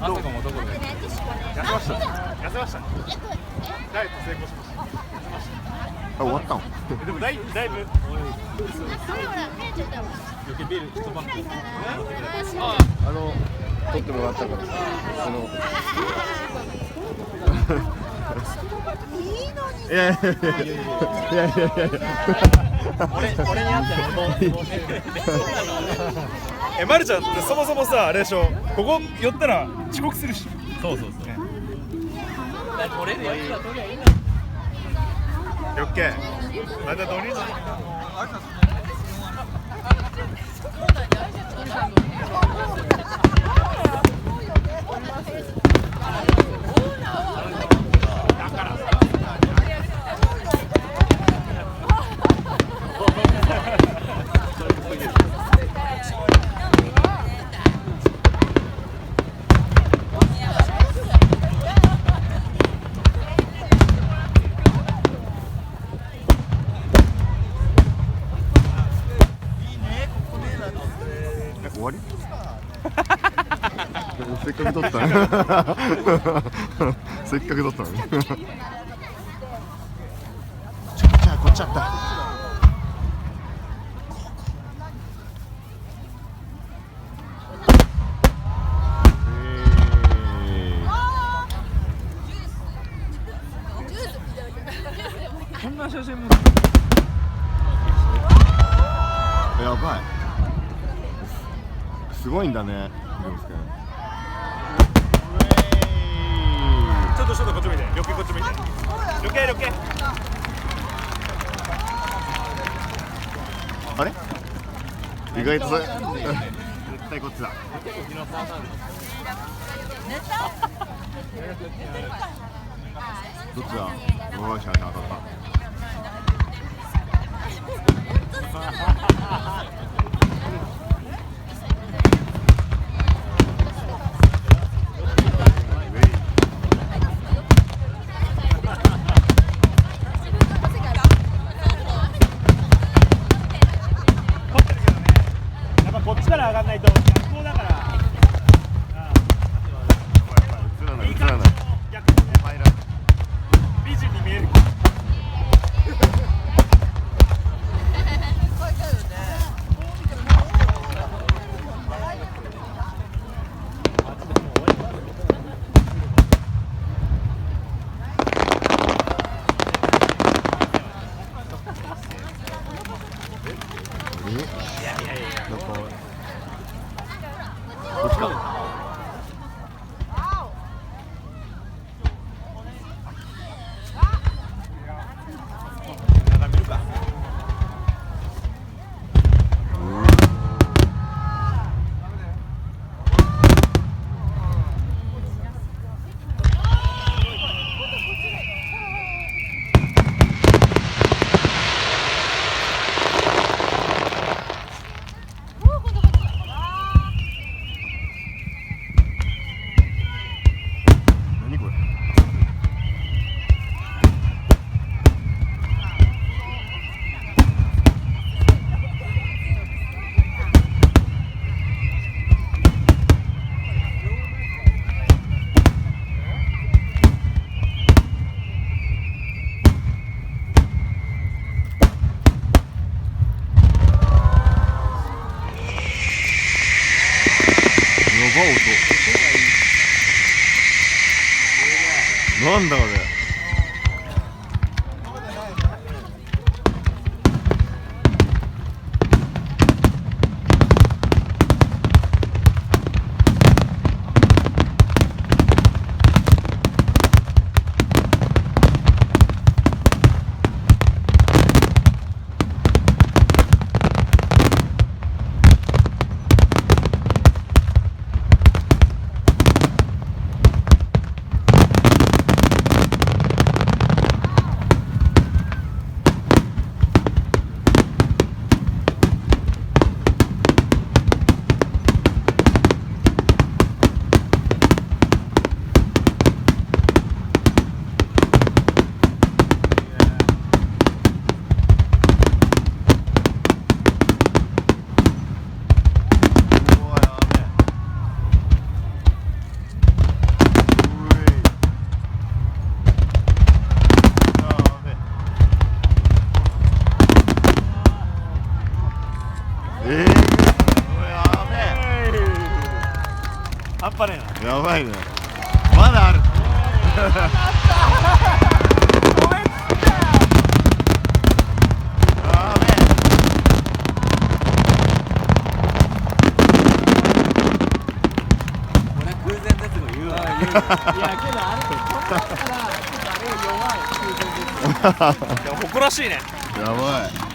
朝子もどこで？痩せました。痩せました。ダイエット成功しました。あ、終わったの？でもだいぶ。余計ビール一パック。取ってもらったから。いやいやいやいやいやいや。俺に会ったらまるちゃんってそもそもさあれでしょ。ここ寄ったら遅刻するし。そう。取れるやつは取りゃいいな。よっけ。また土日。終わり？せっかく撮ったの。せっかく撮ったのに。じゃあこっちあった。こんな写真も。やばい。すごいんだね。ちょっとこっち見て。よけこっち見て。よけ。あれ？意外と絶対こっちだ。どっちだ？おいしゃ当たった。こっちから上がんないと逆光だから。映らない。美人に見える。こっちか。なんだこれ。ぱねえな。やばいね。まだある。ごめん。やべえ。俺空前絶後言うわ。いやけどあれこんなんからちょっとあれ弱い空前絶後。でも誇らしいね。やばい。